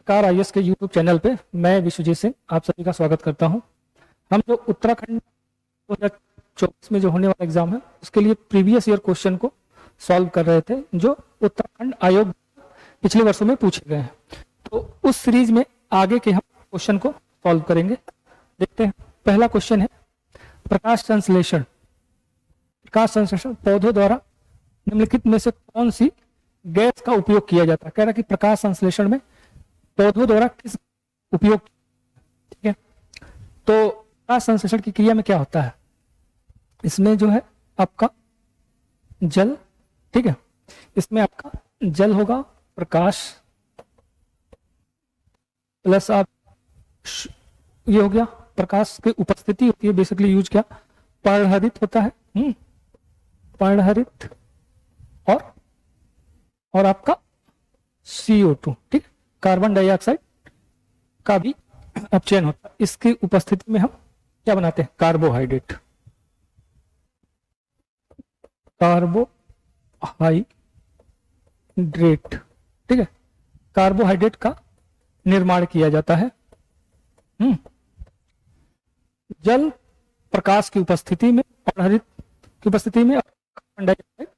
Car IAS के YouTube channel पे मैं विश्वजीत सिंह आप सभी का स्वागत करता हूं। हम जो उत्तराखंड 2024 में जो होने वाला एग्जाम है उसके लिए प्रीवियस ईयर क्वेश्चन को सॉल्व कर रहे थे जो उत्तराखंड आयोग पिछले वर्षों में पूछे गए हैं। तो उस सीरीज में आगे के हम क्वेश्चन को सॉल्व करेंगे। देखते हैं, पहला क्वेश्चन है प्रकाश संश्लेषण। प्रकाश संश्लेषण पौधों द्वारा निम्नलिखित में से कौन सी गैस का उपयोग किया जाता है। कह रहा है कि प्रकाश संश्लेषण में पौधों द्वारा किस उपयोग, ठीक है। तो प्रकाश संश्लेषण की क्रिया में क्या होता है, इसमें जो है आपका जल, ठीक है, इसमें आपका जल होगा, प्रकाश प्लस आप ये हो गया, प्रकाश की उपस्थिति होती है, बेसिकली यूज क्या, पर्णहरित होता है, पर्णहरित और आपका CO2, ठीक, कार्बन डाइऑक्साइड का भी अपचयन होता है। इसकी उपस्थिति में हम क्या बनाते हैं, कार्बोहाइड्रेट, कार्बोहाइड्रेट, ठीक है, कार्बोहाइड्रेट का निर्माण किया जाता है। जल प्रकाश की उपस्थिति में, पर्णहरित की उपस्थिति में कार्बन डाइऑक्साइड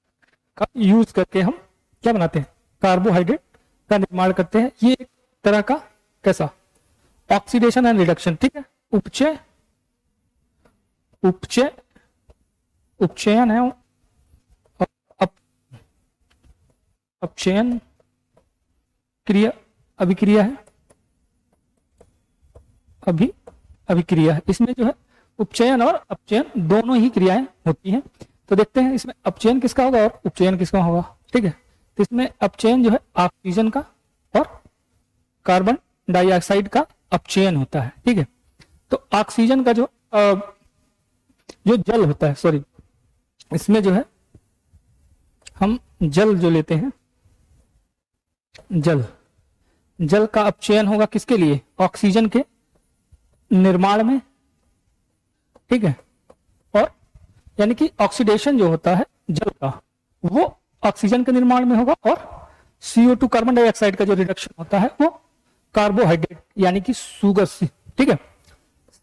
का यूज करके हम क्या बनाते हैं, कार्बोहाइड्रेट का निर्माण करते हैं। ये एक तरह का कैसा ऑक्सीडेशन एंड रिडक्शन, ठीक है, उपचय, उपचयन है, अपचयन क्रिया, अभिक्रिया है, अभिक्रिया है। इसमें जो है उपचयन और अपचयन दोनों ही क्रियाएं होती हैं। तो देखते हैं इसमें अपचयन किसका होगा और उपचयन किसका होगा, ठीक है। तो इसमें अपचयन जो है ऑक्सीजन का और कार्बन डाइऑक्साइड का अपचयन होता है, ठीक है। तो ऑक्सीजन का जो जल होता है, सॉरी, इसमें जो है हम जल जो लेते हैं, जल का अपचयन होगा किसके लिए, ऑक्सीजन के निर्माण में, ठीक है। और यानी कि ऑक्सीडेशन जो होता है जल का वो ऑक्सीजन के निर्माण में होगा और CO2 कार्बन डाइऑक्साइड का जो रिडक्शन होता है वो कार्बोहाइड्रेट यानी कि शुगर से, ठीक है,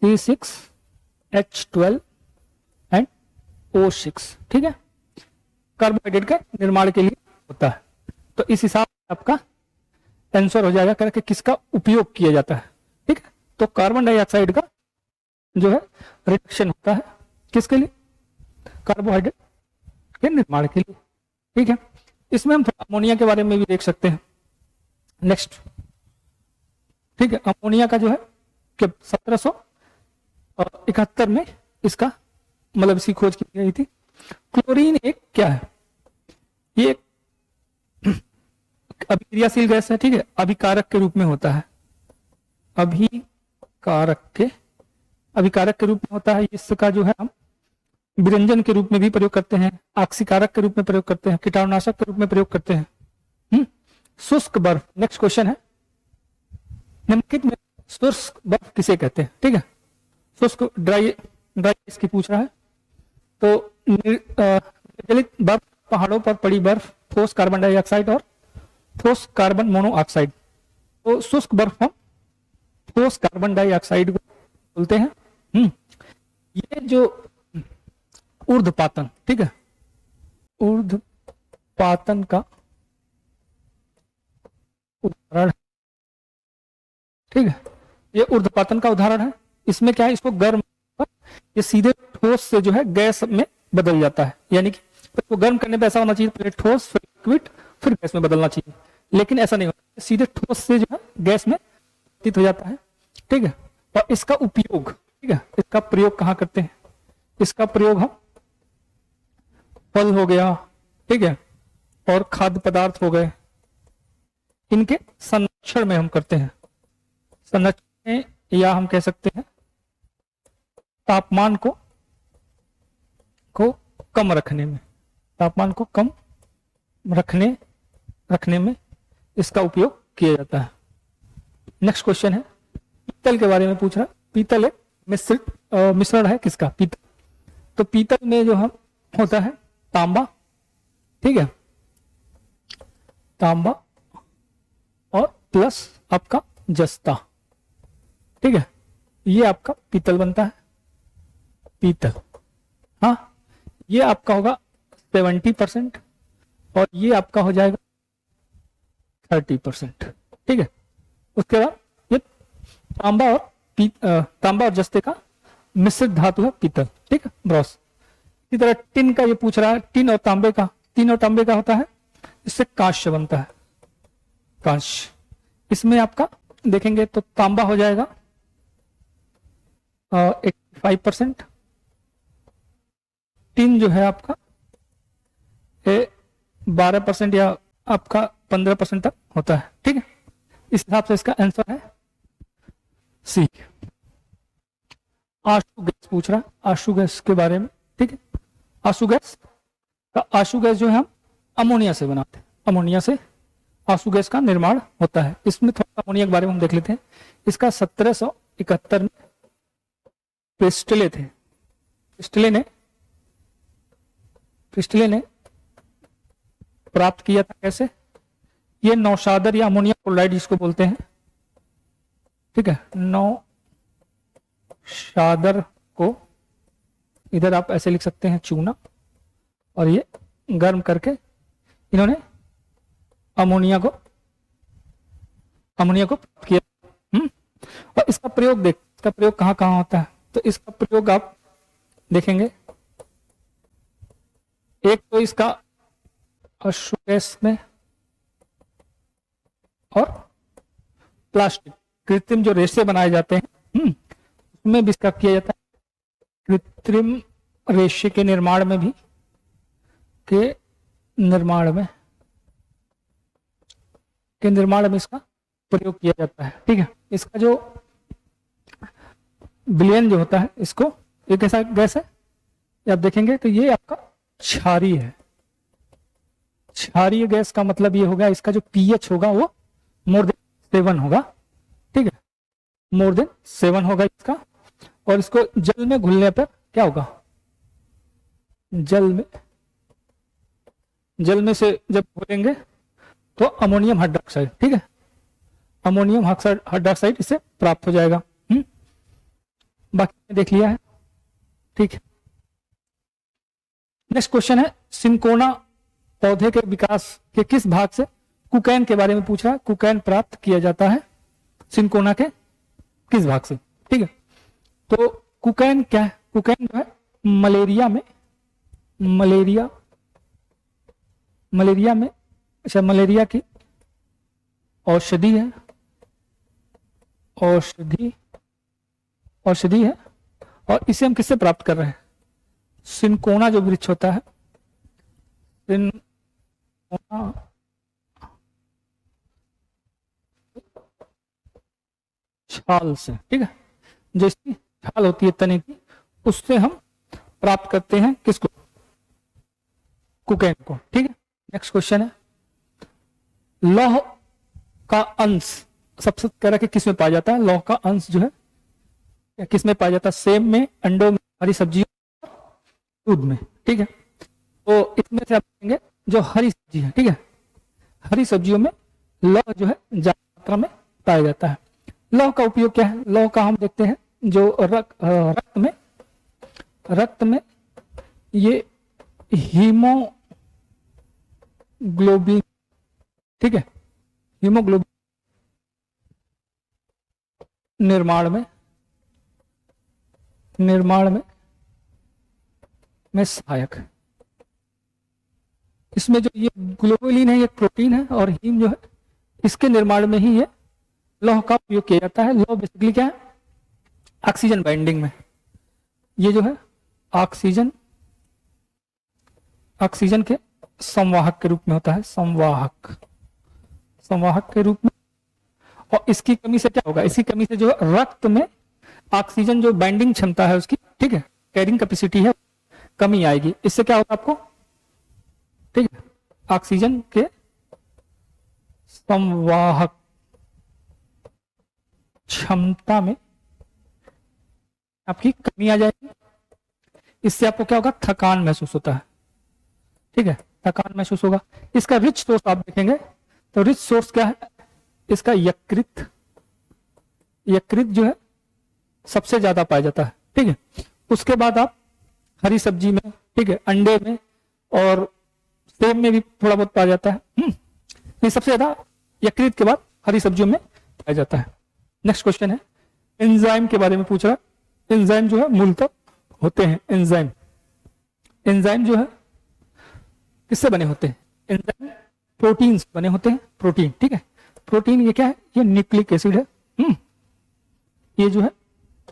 C6H12 एंड O6, ठीक है, कार्बोहाइड्रेट के निर्माण के लिए होता है। तो इस हिसाब से आपका आंसर हो जाएगा करके किसका उपयोग किया जाता है, ठीक है। तो कार्बन डाइऑक्साइड का जो है रिडक्शन होता है किसके लिए, कार्बोहाइड्रेट के निर्माण के लिए, ठीक है। इसमें हम अमोनिया के बारे में भी देख सकते हैं। नेक्स्ट, ठीक है, अमोनिया का जो है कि 1771 में इसका मतलब इसकी खोज की गई थी। क्लोरीन एक क्या है, ये एक अभिक्रियाशील गैस है, ठीक है, अभिकारक के रूप में होता है, अभिकारक के रूप में होता है। इसका जो है हम विरंजन के रूप में भी प्रयोग करते हैं, ऑक्सीकारक के रूप में प्रयोग करते हैं, कीटाणुनाशक के रूप में प्रयोग करते हैं। शुष्क बर्फ, नेक्स्ट क्वेश्चन है, निम्नलिखित में शुष्क बर्फ किसे कहते हैं, ठीक है। शुष्क ड्राई इसकी पूछ रहा है। तो निर्जलित बर्फ, पहाड़ों पर पड़ी बर्फ, ठोस कार्बन डाइऑक्साइड और ठोस कार्बन मोनोऑक्साइड। तो शुष्क बर्फ हम ठोस कार्बन डाइऑक्साइड को बोलते हैं। ये जो ऊर्ध्वपातन, ठीक है, ऊर्ध्वपातन का उदाहरण, ठीक है, ये ऊर्ध्वपातन का उदाहरण है। इसमें क्या है, इसको गर्म, ये सीधे ठोस से जो है गैस में बदल जाता है, यानी कि इसको गर्म करने पे ऐसा होना चाहिए, पहले ठोस फिर लिक्विड फिर गैस में बदलना चाहिए, लेकिन ऐसा नहीं होता, सीधे ठोस से जो है गैस में परिवर्तित हो जाता है, ठीक है। और इसका उपयोग, ठीक है, इसका प्रयोग कहाँ करते हैं, इसका प्रयोग हम फल हो गया, ठीक है, और खाद्य पदार्थ हो गए, इनके संरक्षण में हम करते हैं, संरक्षण में, या हम कह सकते हैं तापमान को कम रखने में, तापमान को कम रखने में इसका उपयोग किया जाता है। नेक्स्ट क्वेश्चन है, पीतल के बारे में पूछ रहा है। पीतल एक मिश्रण है किसका, पीतल। तो पीतल में जो हम होता है तांबा, ठीक है, तांबा और प्लस आपका जस्ता, ठीक है, ये आपका पीतल बनता है, पीतल। हाँ, ये आपका होगा 70% और ये आपका हो जाएगा 30%, ठीक है। उसके बाद ये तांबा और तांबा और जस्ते का मिश्रित धातु है पीतल, ठीक है, ब्रॉस। इसी तरह टिन का ये पूछ रहा है, टिन और तांबे का होता है, इससे कांस्य बनता है, कांस्य। इसमें आपका देखेंगे तो तांबा हो जाएगा 85%, टिन जो है आपका 12% या आपका 15% तक होता है, ठीक है। इस हिसाब से इसका आंसर है सी। आशु गैस पूछ रहा है, आशु गैस के बारे में, ठीक है। आशु गैस जो है हम अमोनिया से बनाते हैं, अमोनिया से आशु गैस का निर्माण होता है। इसमें थोड़ा अमोनिया के बारे में हम देख लेते हैं। इसका 1771 में प्रिस्टले थे, प्रिस्टले ने प्राप्त किया था। कैसे? ये नौशादर या अमोनिया क्लोराइड जिसको बोलते हैं, ठीक है, नौशादर को इधर आप ऐसे लिख सकते हैं चूना, और ये गर्म करके इन्होंने अमोनिया को प्राप्त किया। और इसका प्रयोग इसका प्रयोग कहाँ कहाँ होता है, तो इसका प्रयोग आप देखेंगे, एक तो इसका आशु गैस में, और प्लास्टिक कृत्रिम जो रेशे बनाए जाते हैं उसमें भी इसका किया जाता है। कृत्रिम रेशे के निर्माण में इसका प्रयोग किया जाता है, ठीक है। इसका जो विलयन जो होता है, इसको एक ऐसा गैस है, ये आप देखेंगे तो ये आपका क्षारीय है। क्षारीय गैस का मतलब ये होगा, इसका जो पीएच होगा वो मोर देन 7 होगा, ठीक है, मोर देन 7 होगा इसका। और इसको जल में घुलने पर क्या होगा, जल में से जब घुलेंगे तो अमोनियम हाइड्रोक्साइड, ठीक है, अमोनियम हाइड्रोक्साइड इससे प्राप्त हो जाएगा। बाकी देख लिया है, ठीक है। नेक्स्ट क्वेश्चन है, सिंकोना पौधे के विकास के किस भाग से कुकैन के बारे में पूछ रहा है। कुकैन प्राप्त किया जाता है सिंकोना के किस भाग से, ठीक है। तो कुकैन क्या है? कुकैन जो है मलेरिया में अच्छा, मलेरिया की औषधि है, औषधि है। और इसे हम किससे प्राप्त कर रहे हैं? सिंकोना जो वृक्ष होता है, सिंकोना छाल से, ठीक है, जो इसकी छाल होती है तने की, उससे हम प्राप्त करते हैं किसको? कुकैन को, ठीक है। नेक्स्ट क्वेश्चन है, लौह का अंश सबसे कह रहा है कि किस में पाया जाता है? लौह का अंश जो है किस में पाया जाता है? सेब में, अंडों में, हरी सब्जियों, दूध में, ठीक है। तो इसमें से आप देखेंगे जो हरी सब्जी है, ठीक है, हरी सब्जियों में लौह जो है ज्यादा मात्रा में पाया जाता है। लौह का उपयोग क्या है? लौह का हम देखते हैं जो रक्त में ये हीमोग्लोबिन, ठीक है, हीमोग्लोबिन निर्माण में सहायक है। इसमें जो ये ग्लोबुलिन है, ये प्रोटीन है, और हीम जो है इसके निर्माण में ही ये लौह का उपयोग किया जाता है। लौह बेसिकली क्या है? ऑक्सीजन बाइंडिंग में, ये जो है ऑक्सीजन के संवाहक के रूप में होता है, संवाहक के रूप में। और इसकी कमी से क्या होगा? इसकी कमी से जो रक्त में ऑक्सीजन जो बाइंडिंग क्षमता है उसकी, ठीक है, कैरिंग कैपेसिटी है, कमी आएगी। इससे क्या होगा आपको, ठीक है, ऑक्सीजन के संवाहक क्षमता में आपकी कमी आ जाएगी। इससे आपको क्या होगा? थकान महसूस होता है, ठीक है, थकान महसूस होगा। इसका रिच सोर्स आप देखेंगे तो रिच सोर्स क्या है? इसका यकृत यकृत जो है सबसे ज्यादा पाया जाता है, ठीक है। उसके बाद आप हरी सब्जी में, ठीक है, अंडे में और सेब में भी थोड़ा बहुत पाया जाता है। ये सबसे ज्यादा यकृत के बाद हरी सब्जियों में पाया जाता है। नेक्स्ट क्वेश्चन है एंजाइम के बारे में पूछ रहा है। एंजाइम जो है मूलतः होते हैं एंजाइम, एंजाइम जो है किससे बने होते हैं? एंजाइम प्रोटीन से बने होते हैं, प्रोटीन, ठीक है। प्रोटीन ये क्या है? ये न्यूक्लिक एसिड है। ये जो है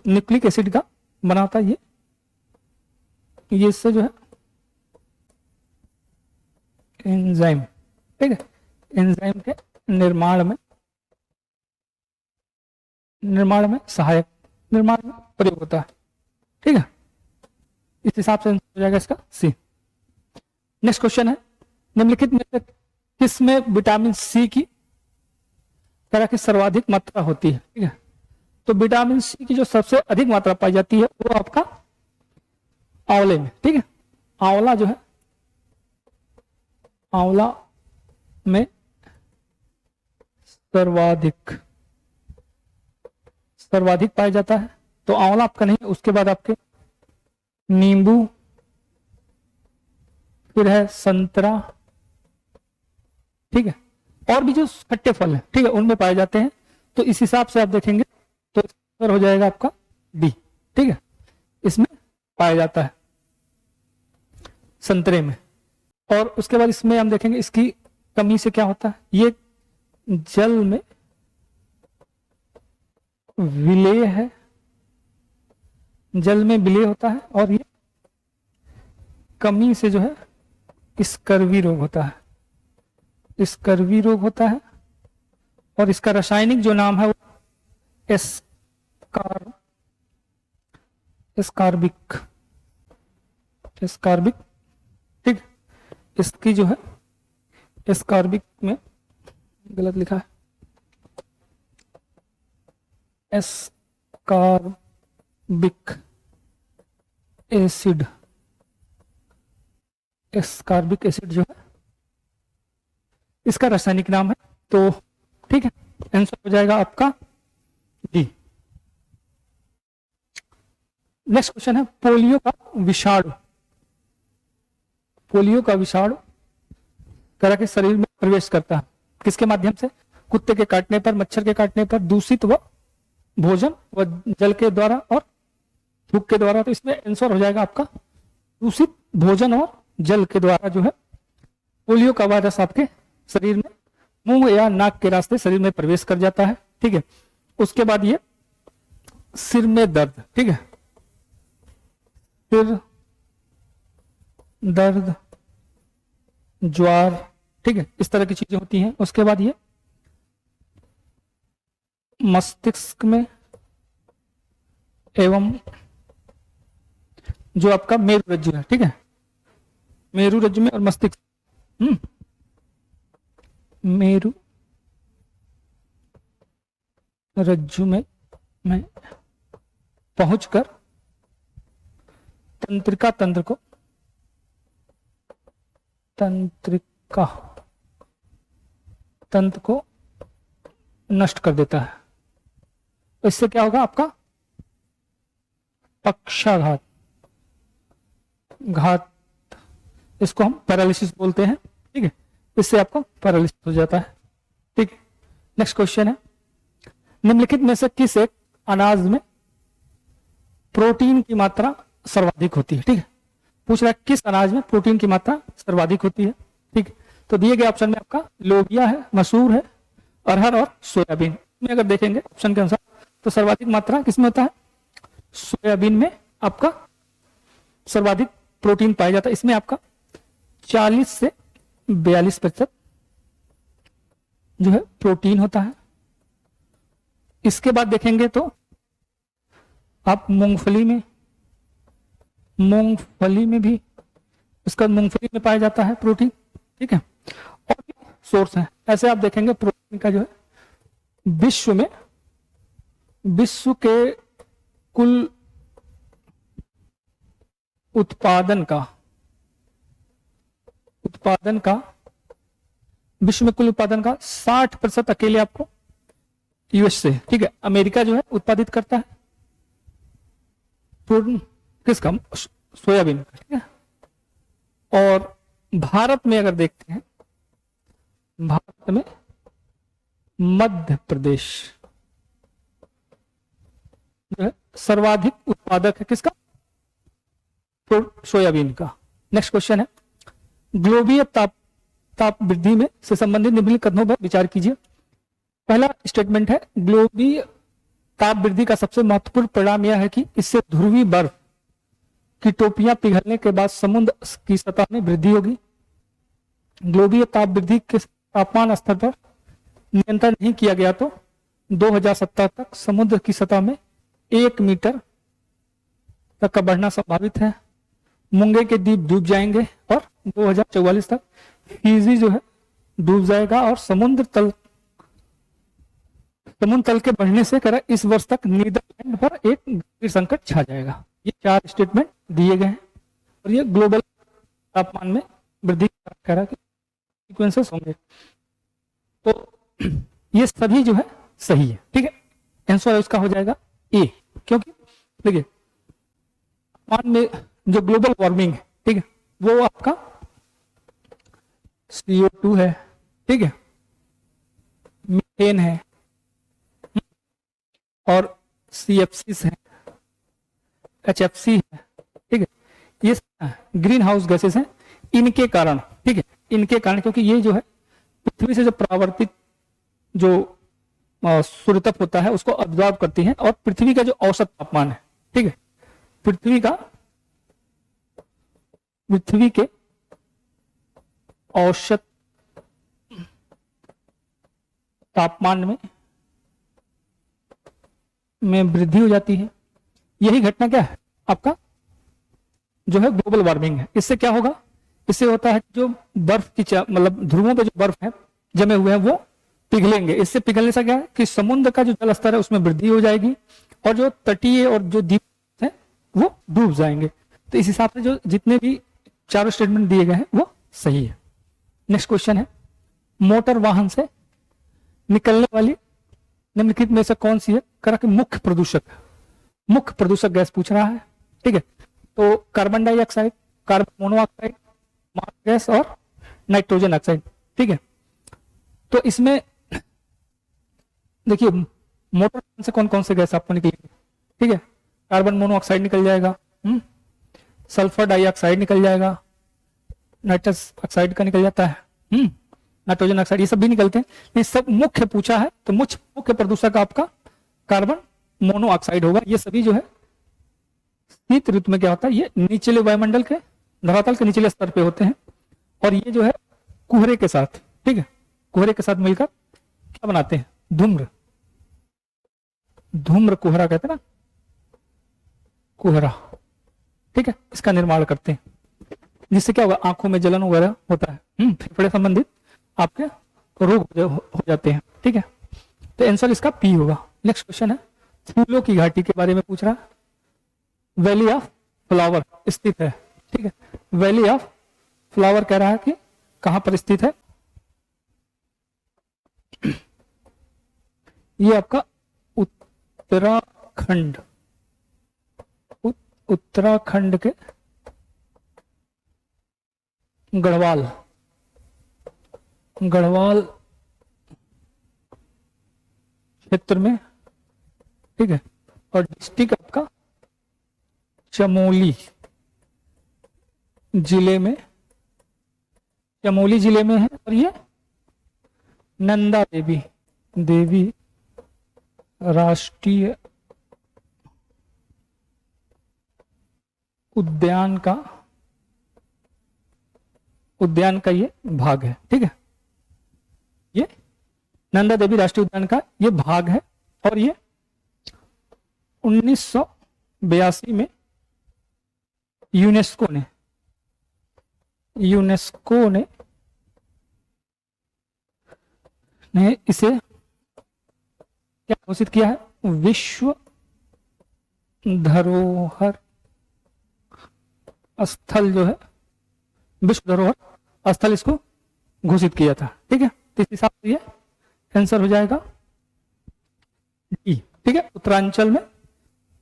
न्यूक्लिक एसिड का बना होता है ये इससे जो है एंजाइम, ठीक है, एंजाइम के निर्माण में सहायक, निर्माण में प्रयोग होता है, ठीक है। इस हिसाब से हो जाएगा इसका सी। नेक्स्ट क्वेश्चन है निम्नलिखित में से किस में विटामिन सी की तरह की सर्वाधिक मात्रा होती है, ठीक है। तो विटामिन सी की जो सबसे अधिक मात्रा पाई जाती है वो आपका आंवले में, ठीक है। आंवला जो है, आंवला में सर्वाधिक पाया जाता है। तो आंवला आपका नहीं, उसके बाद आपके नींबू, फिर है संतरा, ठीक है, और भी जो खट्टे फल हैं, ठीक है, उनमें पाए जाते हैं। तो इस हिसाब से आप देखेंगे तो उत्तर हो जाएगा आपका डी, ठीक है, इसमें पाया जाता है संतरे में। और उसके बाद इसमें हम देखेंगे इसकी कमी से क्या होता है, ये जल में विलेय है, जल में विलेय होता है, और ये कमी से जो है स्कर्वी रोग होता है, स्कर्वी रोग होता है। और इसका रासायनिक जो नाम है वो एस्कार्बिक, ठीक। इसकी जो है एस्कार्बिक में गलत लिखा है, एस्कार्बिक एसिड, एस्कार्बिक एसिड जो है इसका रासायनिक नाम है। तो ठीक है, आंसर हो जाएगा आपका डी। नेक्स्ट क्वेश्चन है पोलियो का विषाणु, पोलियो का विषाणु तरह के शरीर में प्रवेश करता है किसके माध्यम से? कुत्ते के काटने पर, मच्छर के काटने पर, दूषित व भोजन व जल के द्वारा और थूक के द्वारा। तो इसमें आंसर हो जाएगा आपका दूषित भोजन और जल के द्वारा जो है पोलियो का वायरस आपके शरीर में मुंह या नाक के रास्ते शरीर में प्रवेश कर जाता है, ठीक है। उसके बाद ये सिर में दर्द, ठीक है, सिर दर्द, ज्वार, ठीक है, इस तरह की चीजें होती हैं। उसके बाद ये मस्तिष्क में एवं जो आपका मेरुरज्जु है, ठीक है, मेरुरज्जु में और मस्तिष्क, मेरु रज्जु में पहुंचकर तंत्रिका तंत्र को, तंत्रिका तंत्र को नष्ट कर देता है। इससे क्या होगा आपका पक्षाघात, घात, इसको हम पैरालिसिस बोलते हैं, ठीक है। इससे आपको पैरालिसिस हो जाता है, ठीक है। नेक्स्ट क्वेश्चन है निम्नलिखित में से किस एक अनाज में प्रोटीन की मात्रा सर्वाधिक होती है, ठीक है। पूछ रहा है किस अनाज में प्रोटीन की मात्रा सर्वाधिक होती है, ठीक है। तो दिए गए ऑप्शन में आपका लोबिया है, मसूर है, अरहर और सोयाबीन में अगर देखेंगे ऑप्शन के अनुसार तो सर्वाधिक मात्रा किसमें होता है? सोयाबीन में आपका सर्वाधिक प्रोटीन पाया जाता है। इसमें आपका 40 से 42% जो है प्रोटीन होता है। इसके बाद देखेंगे तो आप मूंगफली में भी इसका मूंगफली में पाया जाता है प्रोटीन, ठीक है। और भी सोर्स है ऐसे आप देखेंगे प्रोटीन का जो है विश्व के कुल उत्पादन का विश्व में कुल उत्पादन का 60% अकेले आपको यूएस से, ठीक है। अमेरिका जो है उत्पादित करता है पूर्ण किसका, सोयाबीन का, ठीक है। और भारत में अगर देखते हैं, भारत में मध्य प्रदेश जो है सर्वाधिक उत्पादक है किसका, सोयाबीन का। नेक्स्ट क्वेश्चन है, ग्लोबीय ताप वृद्धि में से संबंधित निम्नलिखित कथनों पर विचार कीजिए। पहला स्टेटमेंट है, ग्लोबीय ताप वृद्धि का सबसे महत्वपूर्ण परिणाम यह है कि इससे ध्रुवीय बर्फ की टोपियां पिघलने के बाद समुद्र की सतह में वृद्धि होगी। ग्लोबीय ताप वृद्धि के तापमान स्तर पर नियंत्रण नहीं किया गया तो 2070 तक समुद्र की सतह में 1 मीटर तक का बढ़ना संभावित है। मुंगे के द्वीप डूब जाएंगे और 2044 तक फिजी जो है डूब जाएगा और समुद्र तल के बढ़ने से कह इस वर्ष तक नीदरलैंड पर एक गंभीर संकट छा जाएगा। ये 4 स्टेटमेंट दिए गए हैं और ये ग्लोबल तापमान में वृद्धि कह रहा है कि सीक्वेंसेस होंगे, तो ये सभी जो है सही है, ठीक है। आंसर इसका हो जाएगा ए, क्योंकि देखिए तापमान में जो ग्लोबल वार्मिंग है, ठीक है, वो आपका CO2 है, ठीक है, मीथेन है और CFCs है, HFC है, ठीक है, ये ग्रीन हाउस गैसेस हैं। इनके कारण, ठीक है, इनके कारण, क्योंकि ये जो है पृथ्वी से जो परावर्तित जो सूर्यताप होता है उसको अब्जॉर्ब करती है और पृथ्वी का जो औसत तापमान है, ठीक है, पृथ्वी के औसत तापमान में वृद्धि हो जाती है। यही घटना क्या है आपका जो है ग्लोबल वार्मिंग है। इससे क्या होगा, इससे होता है जो बर्फ की मतलब ध्रुवों पे जो बर्फ है जमे हुए हैं वो पिघलेंगे। इससे पिघलने से क्या है कि समुद्र का जो जल स्तर है उसमें वृद्धि हो जाएगी और जो तटीय और जो द्वीप है वो डूब जाएंगे। तो इस हिसाब से जो जितने भी चारों स्टेटमेंट दिए गए हैं वो सही है। नेक्स्ट क्वेश्चन है, मोटर वाहन से निकलने वाली निम्नलिखित में से कौन सी है, करा कि मुख्य प्रदूषक गैस पूछ रहा है, ठीक है। तो carbon dioxide, carbon monoxide, marsh gas और नाइट्रोजन ऑक्साइड, ठीक है। तो इसमें देखिए मोटर से कौन कौन से गैस आपको निकलेंगे, ठीक है, कार्बन मोनोऑक्साइड निकल जाएगा, सल्फर डाइऑक्साइड निकल जाएगा, नाइट्रस ऑक्साइड का निकल जाता है, नाइट्रोजन ऑक्साइड, ये सब भी निकलते हैं। ये सब मुख्य पूछा है तो मुख्य प्रदूषक आपका कार्बन मोनोऑक्साइड होगा। ये सभी जो है शीत ऋतु में क्या होता है, ये निचले वायुमंडल के धरातल के निचले स्तर पे होते हैं और ये जो है कोहरे के साथ, ठीक है, कोहरे के साथ मिलकर क्या बनाते हैं, धूम्र कोहरा कहते हैं ना, कोहरा, ठीक है, इसका निर्माण करते हैं, जिससे क्या होगा, आंखों में जलन वगैरह होता है, फेफड़े संबंधित आपके रोग हो जाते हैं, ठीक है। तो आंसर इसका पी होगा। नेक्स्ट क्वेश्चन है, फूलों की घाटी के बारे में पूछ रहा है। वैली ऑफ फ्लावर स्थित है, ठीक है, वैली ऑफ फ्लावर कह रहा है कि कहां पर स्थित है, ये आपका उत्तराखंड के गढ़वाल क्षेत्र में, ठीक है, और डिस्ट्रिक्ट आपका चमोली जिले में है और ये नंदा देवी राष्ट्रीय उद्यान का ये भाग है, ठीक है, ये नंदा देवी राष्ट्रीय उद्यान का ये भाग है और ये 1982 में यूनेस्को ने इसे क्या घोषित किया है, विश्व धरोहर स्थल जो है, विश्व धरोहर स्थल इसको घोषित किया था, ठीक है। तो इस हिसाब से ये आंसर हो जाएगा डी, ठीक है। उत्तरांचल में,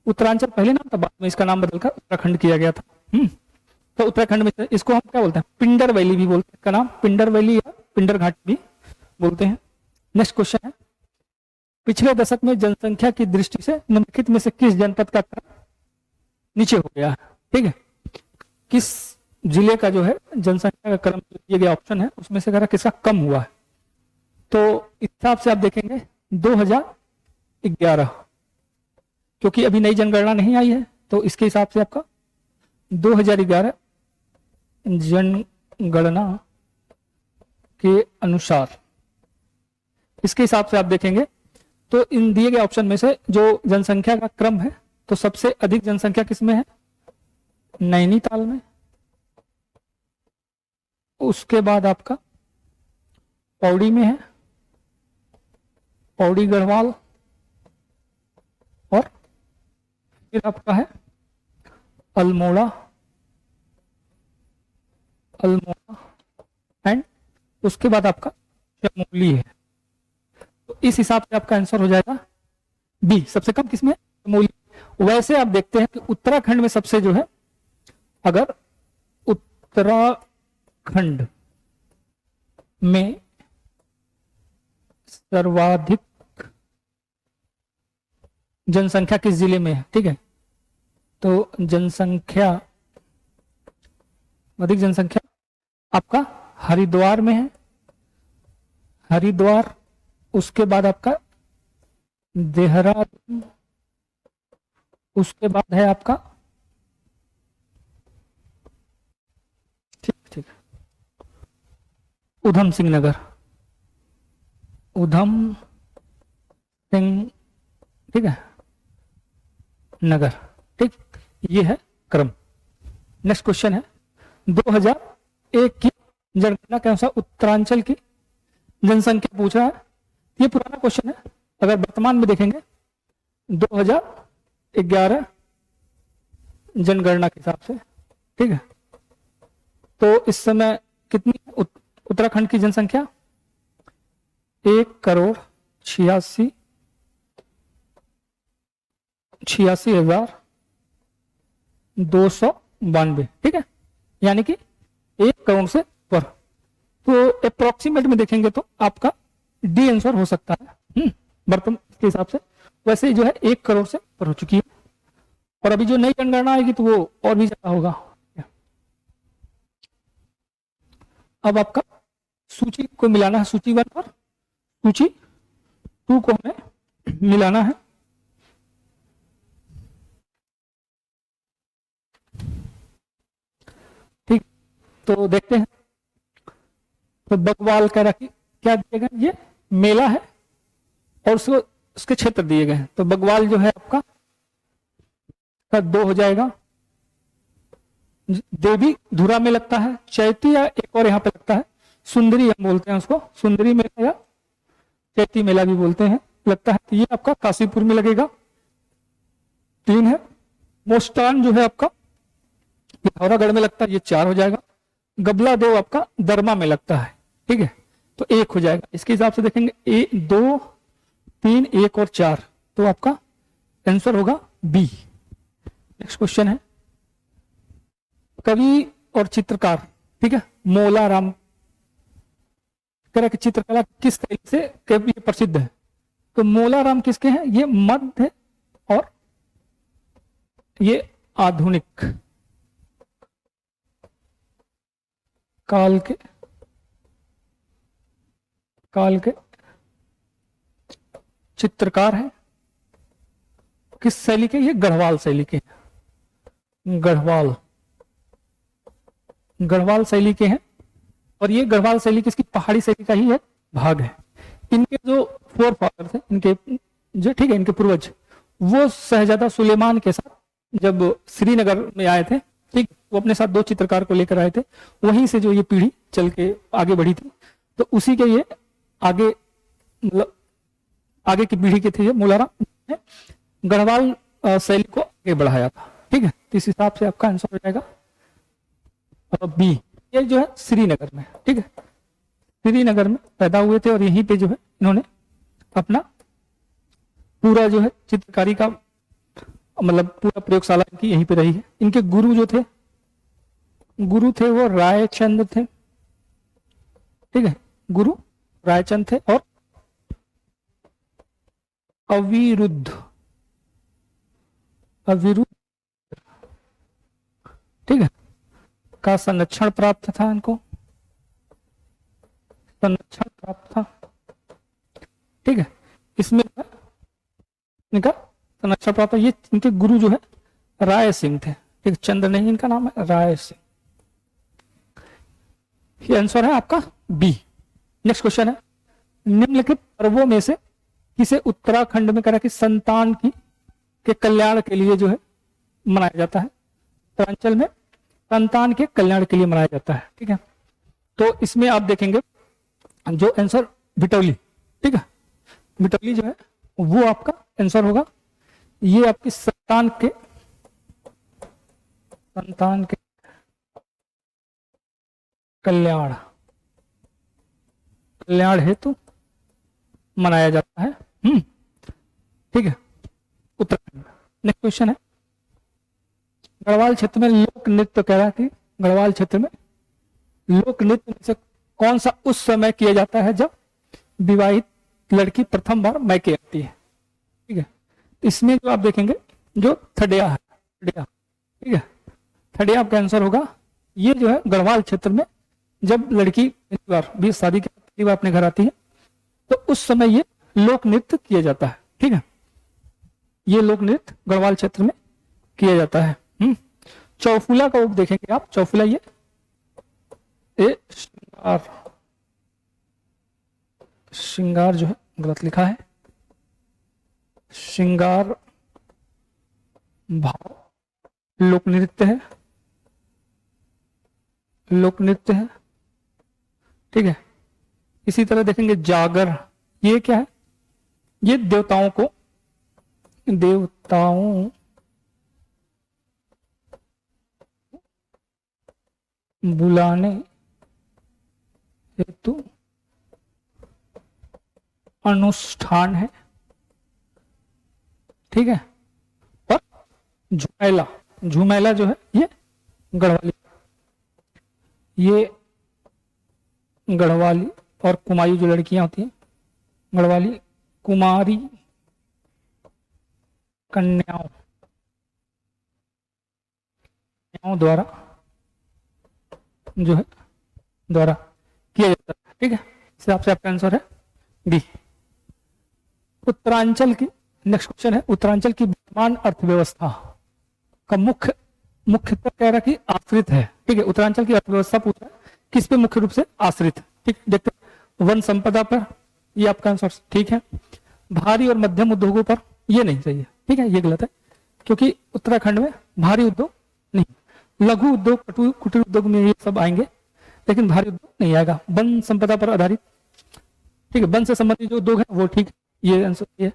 उत्तरांचल पहले नाम था, बाद में इसका नाम बदलकर उत्तराखंड किया गया था। तो उत्तराखंड में इसको हम क्या बोलते हैं, पिंडर वैली भी बोलते हैं, इसका नाम पिंडर वैली या पिंडर घाटी भी बोलते हैं। नेक्स्ट क्वेश्चन है, पिछले दशक में जनसंख्या की दृष्टि से निम्नलिखित में से किस जनपद का क्रम नीचे हो गया है, ठीक है। किस जिले का जो है जनसंख्या का क्रम दिया गया ऑप्शन है उसमें से किसका कम हुआ है। तो इस हिसाब से आप देखेंगे 2011, क्योंकि अभी नई जनगणना नहीं आई है, तो इसके हिसाब से आपका 2011 जनगणना के अनुसार, इसके हिसाब से आप देखेंगे तो इन दिए गए ऑप्शन में से जो जनसंख्या का क्रम है, तो सबसे अधिक जनसंख्या किसमें है, नैनीताल में, उसके बाद आपका पौड़ी में है, पौड़ी गढ़वाल, और फिर आपका है अल्मोड़ा, अल्मोड़ा एंड उसके बाद आपका चमोली है। तो इस हिसाब से आपका आंसर हो जाएगा बी, सबसे कम किसमें, चमोली। वैसे आप देखते हैं कि उत्तराखंड में सबसे जो है, अगर उत्तराखंड में सर्वाधिक जनसंख्या किस जिले में है, ठीक है। तो जनसंख्या, अधिक जनसंख्या आपका हरिद्वार में है, हरिद्वार, उसके बाद आपका देहरादून, उसके बाद है आपका, ठीक ठीक, उधम सिंह नगर, उधम सिंह, ठीक है, नगर, ठीक, ये है क्रम। नेक्स्ट क्वेश्चन है, 2001 की जनगणना के अनुसार उत्तरांचल की जनसंख्या पूछ रहा है। ये पुराना क्वेश्चन है, अगर वर्तमान में देखेंगे 2011 जनगणना के हिसाब से, ठीक है। तो इस समय कितनी उत्तराखंड की जनसंख्या, 1,86,292, ठीक है, यानी कि 1 करोड़ से पर। तो अप्रोक्सीमेट में देखेंगे तो आपका डी आंसर हो सकता है वर्तमान के हिसाब से। वैसे जो है 1 करोड़ से पर हो चुकी है, और अभी जो नई जनगणना आएगी तो वो और भी ज्यादा होगा। अब आपका सूची को मिलाना है, सूची 1 और सूची 2 को हमें मिलाना है। ठीक, तो देखते हैं। तो बगवाल कह रहा कि क्या दिए गए, ये मेला है और उसके क्षेत्र दिए गए हैं। तो बगवाल जो है आपका 2 हो जाएगा। देवी धुरा में लगता है, चैती या एक और यहाँ पे लगता है सुंदरी, हम बोलते हैं उसको सुंदरी मेला या चैती मेला भी बोलते हैं, लगता है। तो ये आपका काशीपुर में लगेगा, 3 है। मोस्टान जो है आपका पिथौरागढ़ में लगता है, ये 4 हो जाएगा। गबला देव आपका दरमा में लगता है, ठीक है, तो 1 हो जाएगा। इसके हिसाब से देखेंगे 2, 3, 1 और 4, तो आपका आंसर होगा बी। नेक्स्ट क्वेश्चन है, कवि और चित्रकार, ठीक है, मोला राम कह रहा कि चित्रकला किस तरीके से प्रसिद्ध है। तो मोला राम किसके हैं, ये मध्य और ये आधुनिक काल के चित्रकार हैं। किस शैली के, ये गढ़वाल शैली के, गढ़वाल शैली के हैं। और ये गढ़वाल शैली किसकी, पहाड़ी शैली का ही एक भाग है। इनके जो फोर फादर थे, इनके जो, ठीक है, इनके पूर्वज, वो शहजादा सुलेमान के साथ जब श्रीनगर में आए थे, ठीक, वो अपने साथ 2 चित्रकार को लेकर आए थे। वहीं से जो ये पीढ़ी चल के आगे बढ़ी थी, तो उसी के ये आगे की पीढ़ी के थे ये मोलाराम ने गढ़वाल शैली को आगे बढ़ाया था, ठीक है। तो इस हिसाब से आपका आंसर हो जाएगा बी। ये जो है श्रीनगर में, ठीक है, श्रीनगर में पैदा हुए थे और यहीं पे जो है इन्होंने अपना पूरा जो है चित्रकारी का मतलब पूरा प्रयोगशाला इनकी यहीं पे रही है। इनके गुरु जो थे, गुरु थे वो रायचंद थे, ठीक है, गुरु रायचंद थे और अविरुद्ध, अविरुद्ध, ठीक है, का संरक्षण प्राप्त था, इनको संरक्षण प्राप्त था, ठीक है। इसमें इनका संरक्षण प्राप्त, ये इनके गुरु जो है राय सिंह थे, ठीक, चंद्र नहीं इनका नाम है, राय सिंह। ये आंसर है आपका बी। नेक्स्ट क्वेश्चन है, निम्नलिखित पर्वों में से किसे उत्तराखंड में करा कि संतान की के कल्याण के लिए जो है मनाया जाता है, उत्तरांचल में संतान के कल्याण के लिए मनाया जाता है, ठीक है। तो इसमें आप देखेंगे जो आंसर भिटौली, ठीक है, भिटौली जो है वो आपका आंसर होगा। ये आपकी संतान के कल्याण हेतु मनाया जाता है, ठीक है, उत्तराखंड में। नेक्स्ट क्वेश्चन है, गढ़वाल क्षेत्र में लोक नृत्य कह रहा है कि गढ़वाल क्षेत्र में लोक नृत्य में से कौन सा उस समय किया जाता है जब विवाहित लड़की प्रथम बार मायके आती है, ठीक है। इसमें जो आप देखेंगे जो थडिया है, थडिया, ठीक है, थडिया आपका आंसर होगा। ये जो है गढ़वाल क्षेत्र में जब लड़की भी शादी के पहली बार अपने घर आती है तो उस समय ये लोक नृत्य किया जाता है, ठीक है, ये लोक नृत्य गढ़वाल क्षेत्र में किया जाता है। चौफुला का उप देखेंगे आप, चौफुला ये श्रृंगार जो है गलत लिखा है, श्रृंगार भाव लोक नृत्य है, लोक नृत्य है, ठीक है। इसी तरह देखेंगे जागर, ये क्या है, ये देवताओं बुलाने हेतु अनुष्ठान है, ठीक है। और झुमेला, झुमेला जो है ये गढ़वाली और कुमायूं जो लड़कियां होती हैं, गढ़वाली कुमारी कन्याओं द्वारा जो है द्वारा किया जाता है, ठीक है। इस हिसाब से आपका आंसर है बी। उत्तरांचल की नेक्स्ट क्वेश्चन है, उत्तरांचल की वर्तमान अर्थव्यवस्था का मुख्यतः कह रहा कि आश्रित है, ठीक है। उत्तरांचल की अर्थव्यवस्था पूछा है किस पे मुख्य रूप से आश्रित है, ठीक, देखते वन संपदा पर, ये आपका आंसर ठीक है। भारी और मध्यम उद्योगों पर, ये नहीं चाहिए, ठीक है, ये गलत है, क्योंकि उत्तराखंड में भारी उद्योग नहीं, लघु उद्योग कुटीर उद्योग में ये सब आएंगे, लेकिन भारी उद्योग नहीं आएगा। वन संपदा पर आधारित, ठीक है, वन से संबंधित जो उद्योग है वो ठीक, ये आंसर ये।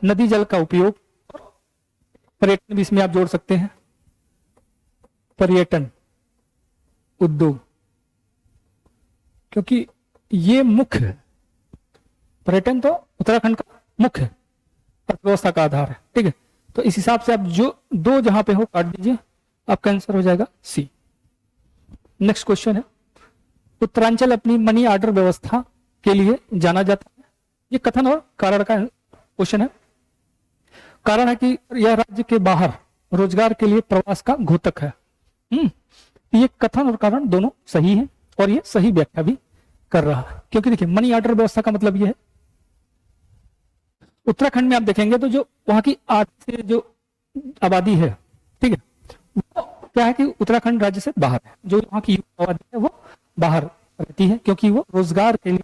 नदी जल का उपयोग और पर्यटन भी इसमें आप जोड़ सकते हैं, पर्यटन उद्योग, क्योंकि ये मुख्य पर्यटन तो उत्तराखंड का मुख्य अर्थव्यवस्था का आधार है, ठीक है। तो इस हिसाब से आप जो दो जहां पे हो काट दीजिए, आपका आंसर हो जाएगा सी। नेक्स्ट क्वेश्चन है, उत्तरांचल अपनी मनी ऑर्डर व्यवस्था के लिए जाना जाता है, ये कथन और कारण का क्वेश्चन है। कारण है कि यह राज्य के बाहर रोजगार के लिए प्रवास का घोतक है। ये कथन और कारण दोनों सही है और ये सही व्याख्या भी कर रहा है, क्योंकि देखिए मनी ऑर्डर व्यवस्था का मतलब ये है, उत्तराखंड में आप देखेंगे तो जो वहां की आर्थिक जो आबादी है, ठीक है, वो क्या है कि उत्तराखंड राज्य से बाहर है, जो वहां की आबादी है वो बाहर रहती है, क्योंकि वो रोजगार के लिए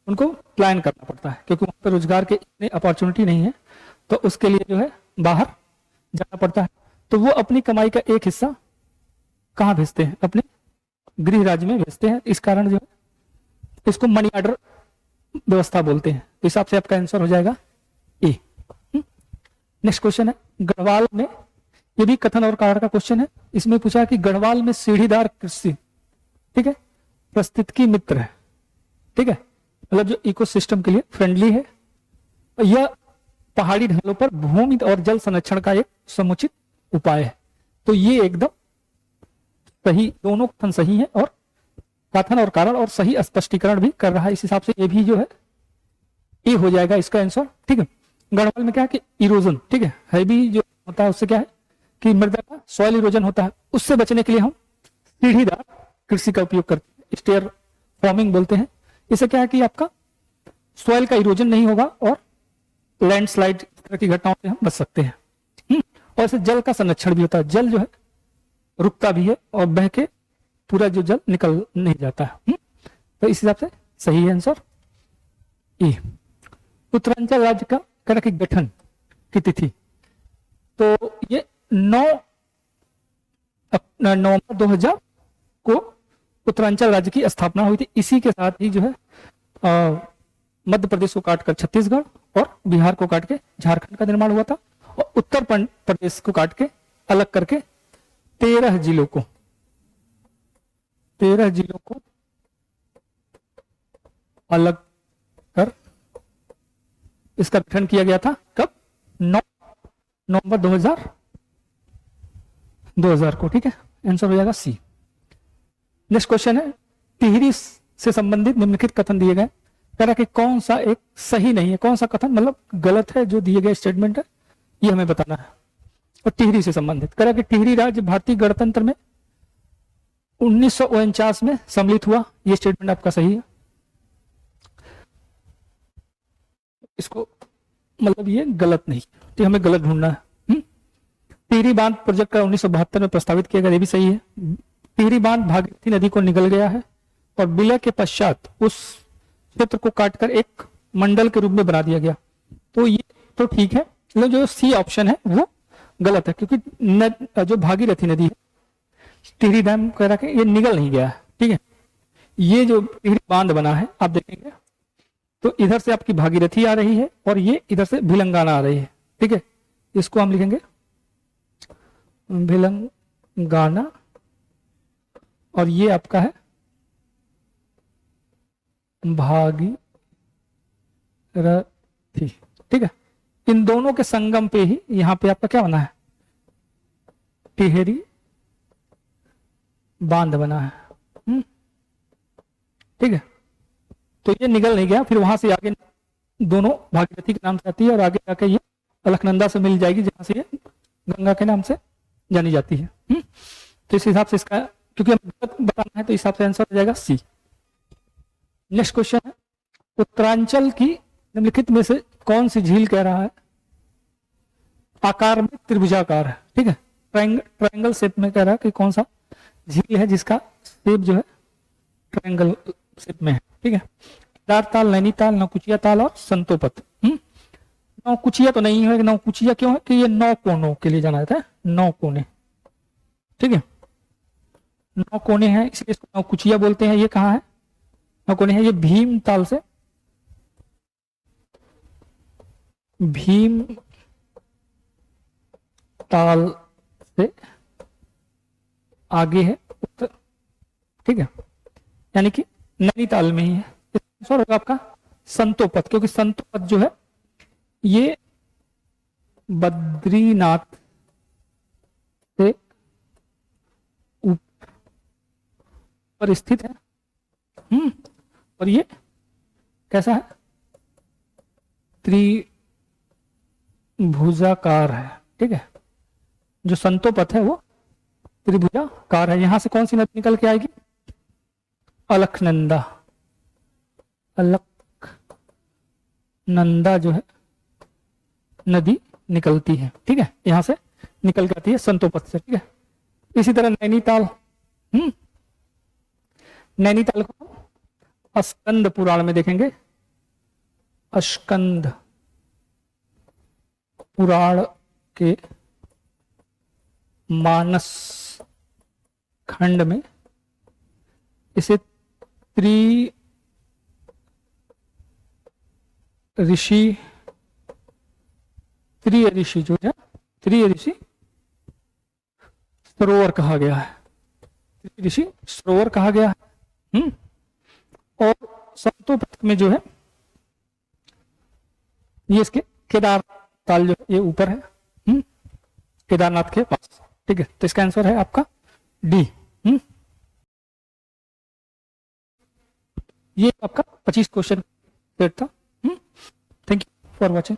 उनको प्लान करना पड़ता है, क्योंकि वहां पर रोजगार के इतने अपॉर्चुनिटी नहीं है, तो उसके लिए जो है बाहर जाना पड़ता है। तो वो अपनी कमाई का एक हिस्सा कहाँ भेजते हैं, अपने गृह राज्य में भेजते हैं, इस कारण जो है इसको मनी ऑर्डर व्यवस्था बोलते हैं। तो हिसाब से आपका आंसर हो जाएगा ए। नेक्स्ट क्वेश्चन है, गढ़वाल में, ये भी कथन और कारण का क्वेश्चन है, इसमें पूछा है कि गढ़वाल में सीढ़ीदार कृषि, ठीक है, पारिस्थितिकी मित्र है, ठीक है, मतलब जो इकोसिस्टम के लिए फ्रेंडली है, यह पहाड़ी ढालों पर भूमि और जल संरक्षण का एक समुचित उपाय है। तो ये एकदम सही, दोनों कथन सही है, और कथन और कारण और सही स्पष्टीकरण भी कर रहा है। इस हिसाब से ये भी जो है ए हो जाएगा इसका आंसर। ठीक है, गढ़वाल में क्या है कि इरोजन, ठीक है भी जो होता है उससे क्या है कि मृदा का सॉइल इरोजन होता है, उससे बचने के लिए हम सीढ़ीदार कृषि का उपयोग करते हैं, स्टेयर फॉर्मिंग बोलते हैं। इससे क्या है कि आपका सॉइल का इरोजन नहीं होगा और लैंडस्लाइड इस तरह की घटनाओं से हम बच सकते हैं। और इससे जल का संरक्षण भी होता है, जल जो है रुकता भी है और बह के पूरा जो जल निकल नहीं जाता है। तो इस हिसाब से सही है आंसर ए। उत्तरांचल राज्य का कर के गठन की तिथि, तो ये 9 नवंबर 2000 को उत्तरांचल राज्य की स्थापना हुई थी। इसी के साथ ही जो है मध्य प्रदेश को काटकर छत्तीसगढ़ और बिहार को काट के झारखंड का निर्माण हुआ था, और उत्तर प्रदेश को काट के अलग करके 13 जिलों को अलग कर इसका गठन किया गया था। कब? 9 नवंबर 2000 को। ठीक है, आंसर हो जाएगा सी। नेक्स्ट क्वेश्चन है, टिहरी से संबंधित निम्नलिखित कथन दिए गए तरह के कौन सा एक सही नहीं है, कौन सा कथन मतलब गलत है जो दिए गए स्टेटमेंट है, ये हमें बताना है। और टिहरी से संबंधित करा कि टिहरी राज्य भारतीय गणतंत्र में 1949 में सम्मिलित हुआ, ये स्टेटमेंट आपका सही है। इसको मतलब ये गलत नहीं, तो हमें गलत ढूंढना है। टिहरी बांध प्रोजेक्ट का 1972 में प्रस्तावित किया गया, ये भी सही है। टिहरी बांध भागीरथी नदी को निकल गया है और विलय के पश्चात उस क्षेत्र को काटकर एक मंडल के रूप में बना दिया गया, तो ये तो ठीक है। लेकिन जो सी ऑप्शन है वो गलत है, क्योंकि जो भागीरथी नदी है टिहरी डैम कह रहा है ये निगल नहीं गया है। ठीक है, ये जो टिहरी बांध बना है आप देखेंगे तो इधर से आपकी भागीरथी आ रही है और ये इधर से भिलंगाना आ रही है। ठीक है, इसको हम लिखेंगे भिलंगाना, और ये आपका है भागीरथी। ठीक है, इन दोनों के संगम पे ही यहां पे आपका क्या बना है, टिहरी बांध बना है। ठीक है, तो ये निगल नहीं गया, फिर वहां से आगे दोनों भागीरथी के नाम से आती है और आगे जाके ये अलकनंदा से मिल जाएगी, जहां से ये गंगा के नाम से जानी जाती है। तो इस हिसाब से इसका, क्योंकि हमें बताना है तो इस हिसाब से आंसर हो जाएगा सी। नेक्स्ट क्वेश्चन है, उत्तरांचल की निम्नलिखित में से कौन सी झील कह रहा है आकार में त्रिभुजाकार है। ठीक है, ट्रायंगल शेप में कह रहा है कि कौन सा झील है जिसका शेप जो है ट्रायंगल शेप में है। ठीक है, केदार ताल, नैनीताल, नौकुचिया ताल और संतोपत। नौकुचिया तो नहीं है, नौकुचिया क्यों है कि ये 9 कोनों के लिए जाना जाता है, 9 कोने। ठीक है, 9 कोने हैं इसलिए इसको नौकुचिया बोलते हैं। ये कहाँ है, 9 कोने हैं, ये भीम ताल से, भीम ताल से आगे है उत्तर। ठीक है, यानी कि नैनीताल में ही है। आंसर होगा आपका संतोपत, क्योंकि संतोपत जो है ये बद्रीनाथ से ऊपर स्थित है। और ये कैसा है, त्रिभुजाकार है। ठीक है, जो संतोपत है वो त्रिभुजाकार है। यहां से कौन सी नदी निकल के आएगी, अलकनंदा। अलकनंदा जो है नदी निकलती है। ठीक है, यहां से निकल के आती है संतोपत से। ठीक है, इसी तरह नैनीताल, नैनीताल को स्कंद पुराण में देखेंगे, स्कंद पुराण के मानस खंड में इसे ऋषि जो है ऋषि सरोवर कहा गया है, ऋषि सरोवर कहा गया है। और संतोपत में जो है ये इसके केदार ताल जो है ये ऊपर है, केदारनाथ के पास। ठीक है, तो इसका आंसर है आपका डी। ये आपका 25 क्वेश्चन सेट था। Thank you for watching.